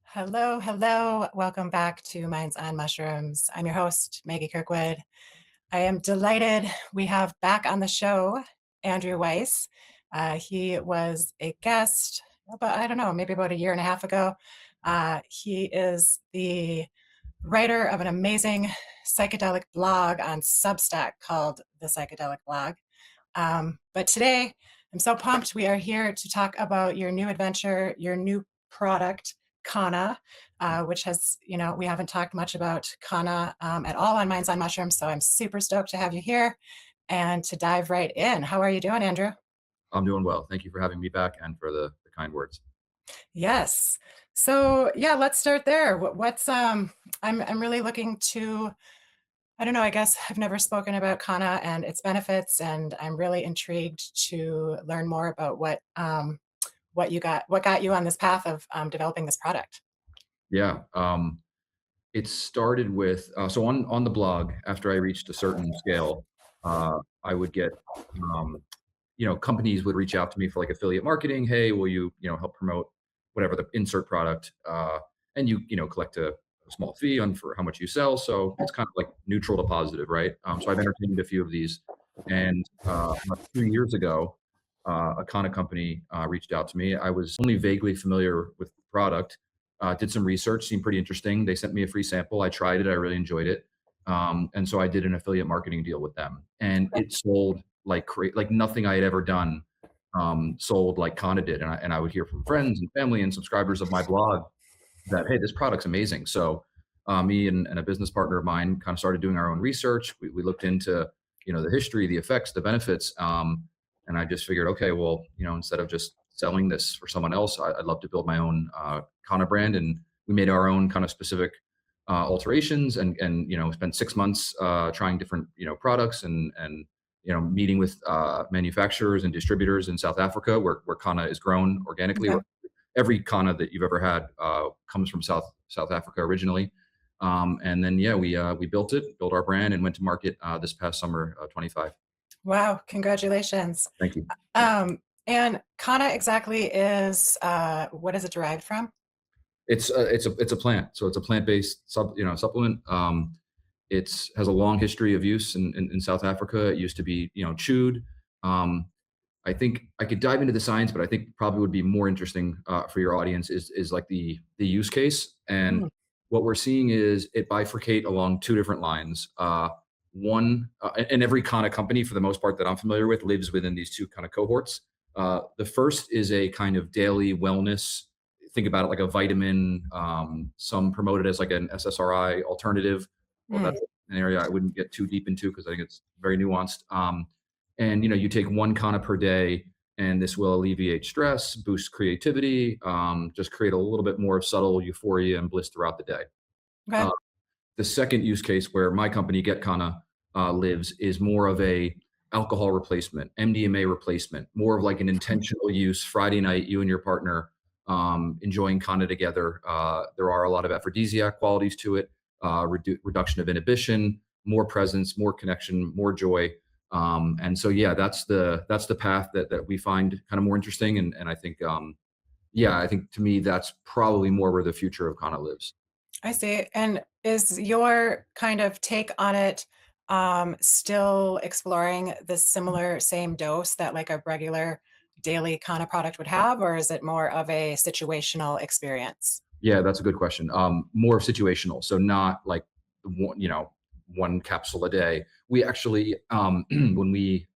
Hello, hello. Welcome back to Minds on Mushrooms. I'm your host, Maggie Kirkwood. I am delighted we have back on the show Andrew Weiss. He was a guest about, I don't know, maybe about a year and a half ago. He is the writer of an amazing psychedelic blog on Substack called the Psychedelic Blog. But today, I'm so pumped. We are here to talk about your new adventure, your new product, Kanna, which has, we haven't talked much about Kanna at all on Minds on Mushrooms. So I'm super stoked to have you here and to dive right in. How are you doing, Andrew? I'm doing well. Thank you for having me back and for the kind words. Yes. So yeah, let's start there. I'm really looking to, I don't know, I guess I've never spoken about Kanna and its benefits, and I'm really intrigued to learn more about what got you on this path of developing this product. Yeah. It started with, so on the blog, after I reached a certain scale, I would get, companies would reach out to me for like affiliate marketing. Hey, will you, help promote whatever the insert product, and you collect a small fee on for how much you sell. So it's kind of like neutral to positive, right? So I've entertained a few of these, and about 2 years ago, a Kanna company reached out to me. I was only vaguely familiar with the product, did some research, seemed pretty interesting. They sent me a free sample. I tried it. I really enjoyed it. And so I did an affiliate marketing deal with them, and it sold like nothing I had ever done. Sold like Kanna did, and I would hear from friends and family and subscribers of my blog that, hey, this product's amazing. So me and a business partner of mine kind of started doing our own research. We looked into the history, the effects, the benefits, and I just figured, okay, well, instead of just selling this for someone else, I'd love to build my own Kanna brand. And we made our own kind of specific alterations, and spent 6 months trying different products, and meeting with manufacturers and distributors in South Africa, where Kanna is grown organically. Okay. Every Kanna that you've ever had comes from South Africa originally. And then we built our brand, and went to market this past summer 25. Wow, congratulations. Thank you. And Kanna exactly is what is it derived from? It's a plant, so it's a plant-based supplement. It has a long history of use in South Africa. It used to be chewed. I think I could dive into the science, but I think probably would be more interesting for your audience is like the use case. And what we're seeing is it bifurcate along two different lines. One, and every Kanna company, for the most part that I'm familiar with, lives within these two kind of cohorts. The first is a kind of daily wellness. Think about it like a vitamin. Some promote it as like an SSRI alternative. Well, that's an area I wouldn't get too deep into because I think it's very nuanced. And you take one Kanna per day, and this will alleviate stress, boost creativity, just create a little bit more subtle euphoria and bliss throughout the day. Okay. The second use case where my company Get Kanna lives is more of a alcohol replacement, MDMA replacement, more of like an intentional use. Friday night, you and your partner enjoying Kanna together. There are a lot of aphrodisiac qualities to it, reduction of inhibition, more presence, more connection, more joy. And so, that's the path that we find kind of more interesting. And I think, I think to me, that's probably more where the future of Kanna lives. I see. And is your kind of take on it still exploring the similar same dose that like a regular daily Kanna product would have, or is it more of a situational experience? Yeah, that's a good question. More situational. So not like one capsule a day. We actually, when we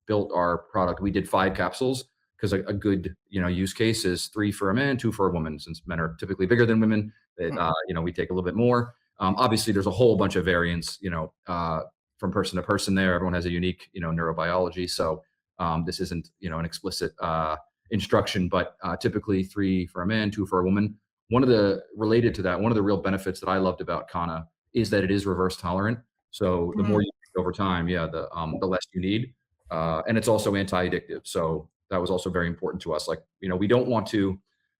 built our product, we did 5 capsules because a good use case is 3 for a man, 2 for a woman. Since men are typically bigger than women, we take a little bit more. Obviously, there's a whole bunch of variants, from person to person. There, everyone has a unique, neurobiology. So this isn't, an explicit instruction, but typically 3 for a man, 2 for a woman. Related to that, one of the real benefits that I loved about Kanna is that it is reverse tolerant. So the more you take over time, the less you need. And it's also anti-addictive. So that was also very important to us. Like, we don't want to,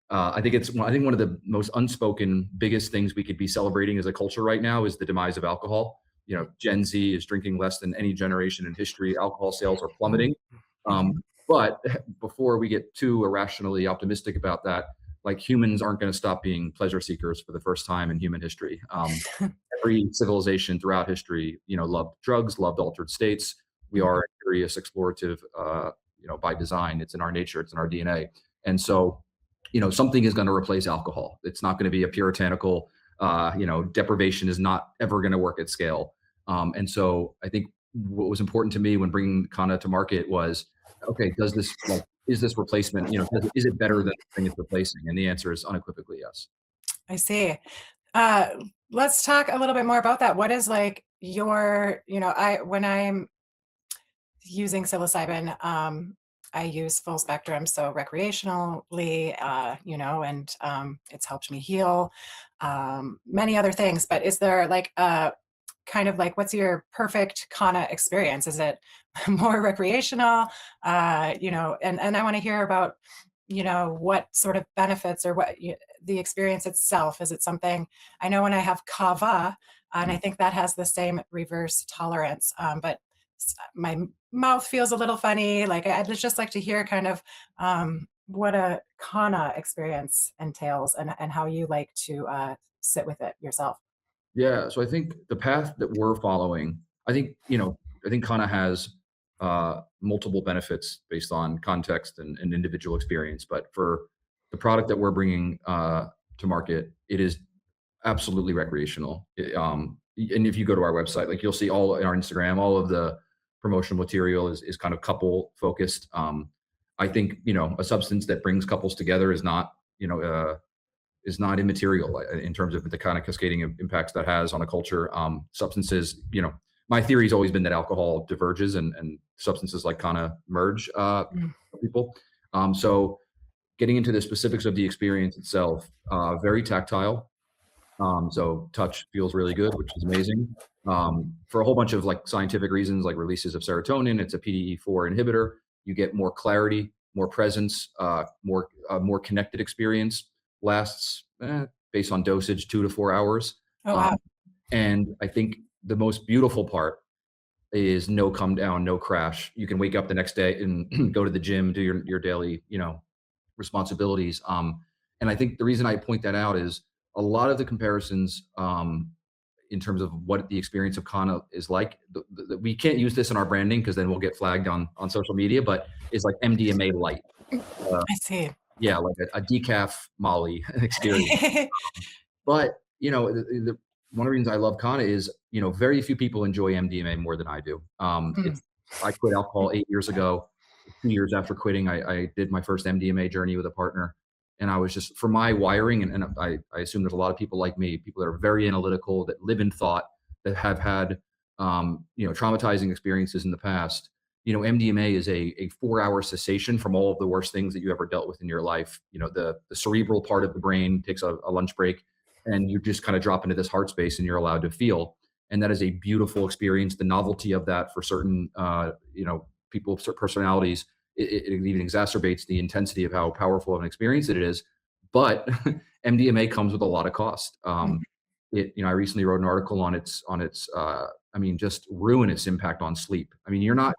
I think one of the most unspoken, biggest things we could be celebrating as a culture right now is the demise of alcohol. Gen Z is drinking less than any generation in history. Alcohol sales are plummeting. Um, Mhm. but before we get too irrationally optimistic about that, like humans aren't going to stop being pleasure seekers for the first time in human history. Every civilization throughout history, loved drugs, loved altered states. We Mhm. are curious, explorative, by design. It's in our nature. It's in our DNA. And so, something is going to replace alcohol. It's not going to be a puritanical, deprivation is not ever going to work at scale. And so I think what was important to me when bringing Kanna to market was, okay, is this replacement, is it better than the thing it's replacing? And the answer is unequivocally yes. I see. Uh, let's talk a little bit more about that. What is like when I'm using psilocybin, I use full spectrum, so recreationally, and it's helped me heal, many other things. But is there like a kind of like what's your perfect Kana experience? Is it more recreational? And I want to hear about, what sort of benefits or the experience itself. Is it something I know when I have kava, and I think that has the same reverse tolerance, but my mouth feels a little funny. Like I'd just like to hear kind of what a Kana experience entails and how you like to sit with it yourself. Yeah, so I think the path that we're following, I think Kana has multiple benefits based on context and individual experience. But for the product that we're bringing to market, it is absolutely recreational. And if you go to our website, like you'll see all in our Instagram, all of the promotional material is kind of couple focused. I think a substance that brings couples together is not immaterial in terms of the kind of cascading impacts that has on a culture. Substances, my theory has always been that alcohol diverges and substances like Kana merge Mm. people. So getting into the specifics of the experience itself, very tactile. So touch feels really good, which is amazing. For a whole bunch of like scientific reasons, like releases of serotonin, it's a PDE4 inhibitor. You get more clarity, more presence, more connected experience. Lasts based on dosage 2 to 4 hours. Oh Um, wow. and I think the most beautiful part is no come down, no crash. You can wake up the next day and go to the gym, do your daily, responsibilities. And I think the reason I point that out is a lot of the comparisons in terms of what the experience of Kana is like. We can't use this in our branding because then we'll get flagged on social media, but it's like MDMA light. Uh, I see. yeah, like a decaf Molly experience. But one of the reasons I love Kana is very few people enjoy MDMA more than I do. Mm. I quit alcohol 8 years ago. 2 years after quitting, I did my first MDMA journey with a partner, and I was just for my wiring, and I assume there's a lot of people like me, people that are very analytical, that live in thought, that have had traumatizing experiences in the past. MDMA is a 4 hour cessation from all of the worst things that you ever dealt with in your life. The cerebral part of the brain takes a lunch break and you just kind of drop into this heart space and you're allowed to feel. And that is a beautiful experience. The novelty of that for certain, people, certain personalities, it even exacerbates the intensity of how powerful of an experience it is. But MDMA comes with a lot of cost. Mm. I recently wrote an article on just ruinous impact on sleep. I mean, you're not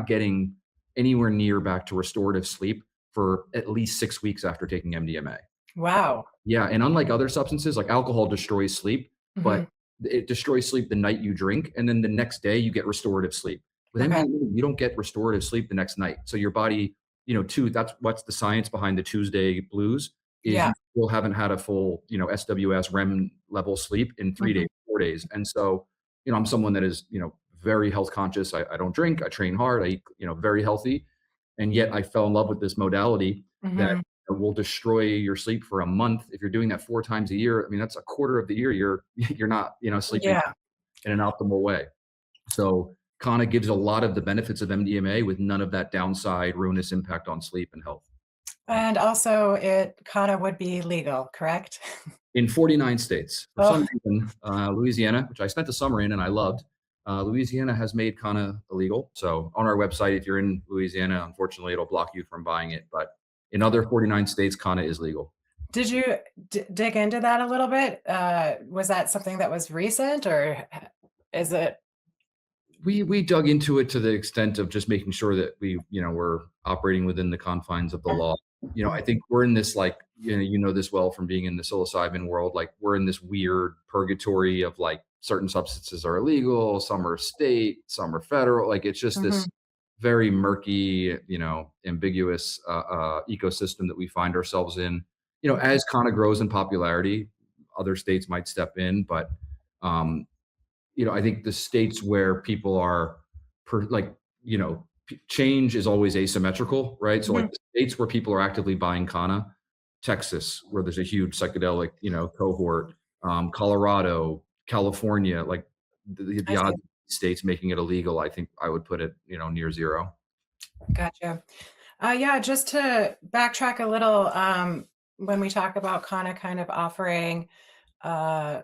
getting anywhere near back to restorative sleep for at least 6 weeks after taking MDMA. Wow. Yeah, and unlike other substances, like alcohol destroys sleep, but Mhm. it destroys sleep the night you drink, and then the next day you get restorative sleep. With Okay. MDMA, you don't get restorative sleep the next night. So your body, that's what's the science behind the Tuesday blues is Yeah. you still haven't had a full, SWS REM level sleep in 3 days, Mhm. 4 days. And so, I'm someone that is, very health conscious. I don't drink, I train hard, I eat, very healthy. And yet I fell in love with this modality that Mhm. will destroy your sleep for a month. If you're doing that 4 times a year, I mean, that's a quarter of the year you're not, sleeping Yeah. in an optimal way. So Kana gives a lot of the benefits of MDMA with none of that downside ruinous impact on sleep and health. And also it kinda would be legal, correct? In 49 states, for Oh, some reason, Louisiana, which I spent the summer in and I loved, Louisiana has made Kana illegal. So on our website, if you're in Louisiana, unfortunately, it'll block you from buying it. But in other 49 states, Kana is legal. did you dig into that a little bit? Was that something that was recent or is it We dug into it to the extent of just making sure that we're operating within the confines of the law. I think we're in this, like, this well from being in the psilocybin world. Like, we're in this weird purgatory of, like, certain substances are illegal, some are state, some are federal. Like, it's just this Mhm, very murky, ambiguous ecosystem that we find ourselves in. mhm, As Kana grows in popularity, other states might step in, but um, I think the states where people are like, change is always asymmetrical, right? So, like, mhm. the states where people are actively buying Kana, Texas, where there's a huge psychedelic, cohort, Colorado, California, like I the see. odds of states making it illegal, I think I would put it, near zero. Gotcha. Yeah, just to backtrack a little, when we talk about Kana kind of offering a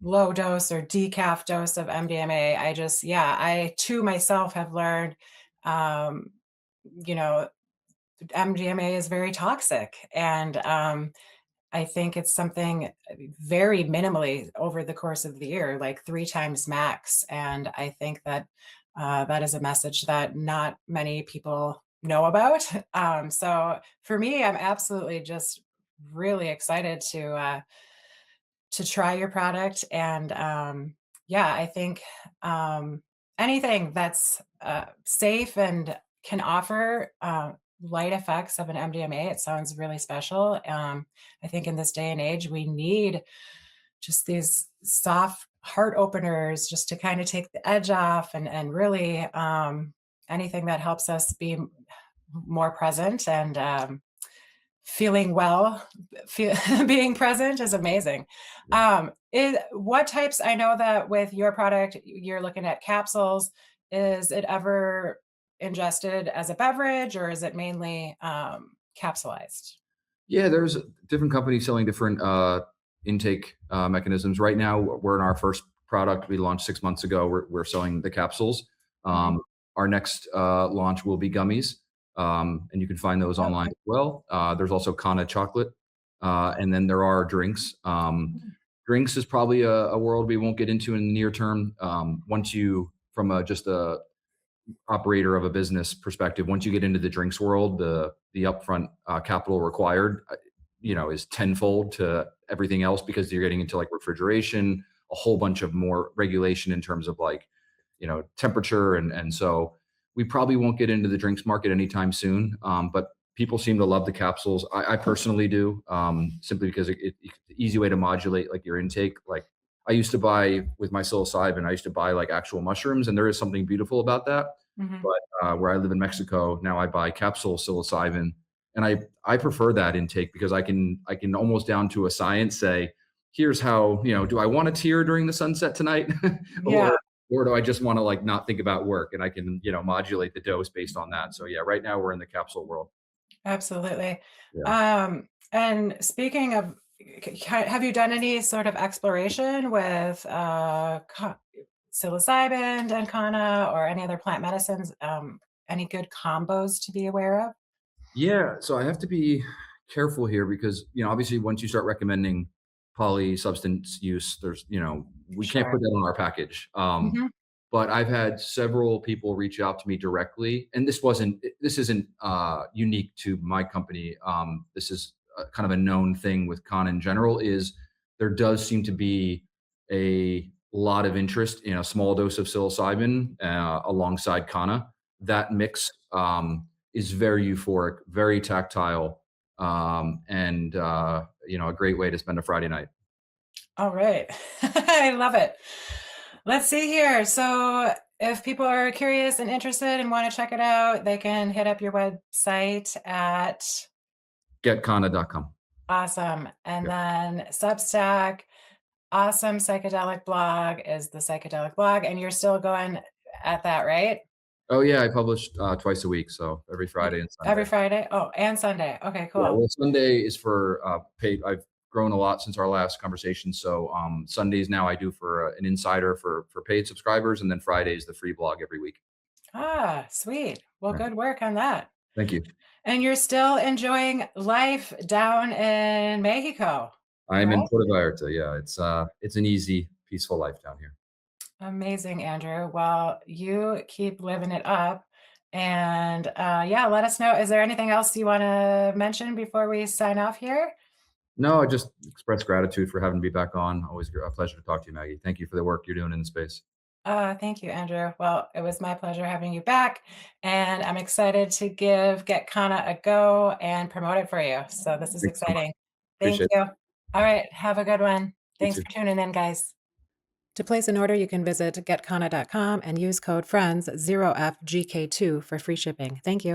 low dose or decaf dose of MDMA, I too myself have learned, um, you know, MDMA is very toxic. And I think it's something very minimally over the course of the year, like 3 times max, and I think that, that is a message that not many people know about. So for me, I'm absolutely just really excited to try your product, and, yeah, I think, anything that's, safe and can offer, light effects of an MDMA, it sounds really special. I think in this day and age, we need just these soft heart openers just to kinda take the edge off, and really, anything that helps us be more present and, feeling well, feel being present is amazing. What types, I know that with your product, you're looking at capsules. Is it ever ingested as a beverage, or is it mainly, capsulized? Yeah, there's different companies selling different intake mechanisms. Right now, we're in our first product we launched 6 months ago. We're selling the capsules. Mhm. Our next launch will be gummies, and you can find those Oh, online okay. as well. There's also Kana chocolate, and then there are drinks. Mhm. Drinks is probably a world we won't get into in the near term. Once you, from just a operator of a business perspective, once you get into the drinks world, the upfront capital required, is tenfold to everything else, because you're getting into, like, refrigeration, a whole bunch of more regulation in terms of, like, temperature, and so we probably won't get into the drinks market anytime soon. But people seem to love the capsules. I personally do, simply because it's an easy way to modulate, like, your intake. Like, I used to buy with my psilocybin, I used to buy, like, actual mushrooms, and there is something beautiful about that. Mhm. But where I live in Mexico now, I buy capsule psilocybin, and I prefer that intake because I can almost down to a science say, here's how, do I want a tear during the sunset tonight, Yeah, or do I just want to, like, not think about work, and I can, modulate the dose based on that. So yeah, right now we're in the capsule world. absolutely. Yeah. And speaking of, have you done any sort of exploration with, psilocybin and kanna or any other plant medicines? Any good combos to be aware of? Yeah, so I have to be careful here because, obviously once you start recommending poly substance use, we can't Sure. put that on our package. Mhm. But I've had several people reach out to me directly, and this isn't unique to my company. This is kind of a known thing with Con in general. Is there does seem to be a lot of interest in a small dose of psilocybin alongside Kana. That mix is very euphoric, very tactile, and a great way to spend a Friday night. All right. I love it. Let's see here. So, if people are curious and interested and want to check it out, they can hit up your website at GetKana.com. awesome. And then Substack, awesome psychedelic blog is the psychedelic blog. And you're still going at that, right? Oh yeah, I published twice a week, so every Y- Friday and Every Sunday. Friday? Oh, and Sunday. Okay, Yeah, cool. well, Sunday is for paid. I've grown a lot since our last conversation, so Sundays now I do for an insider for paid subscribers, and then Fridays the free blog every week. Ah, sweet. Well, Yeah, good work on that. thank you. And you're still enjoying life down in Mexico, I'm in correct? Puerto Vallarta. Yeah, it's an easy, peaceful life down here. Amazing, Andrew. Well, you keep living it up. And yeah, let us know. Is there anything else you want to mention before we sign off here? No, I just express gratitude for having me back on. Always a pleasure to talk to you, Maggie. Thank you for the work you're doing in the space. Thank you, Andrew. Well, it was my pleasure having you back, and I'm excited to give Get Kanna a go and promote it for you. So this is Thanks so much. exciting. Thank Appreciate you. it. All right, have a good one. You Thanks too. for tuning in, guys. To place an order, you can visit getkanna.com and use code FRIENDS0FGK2 for free shipping. Thank you.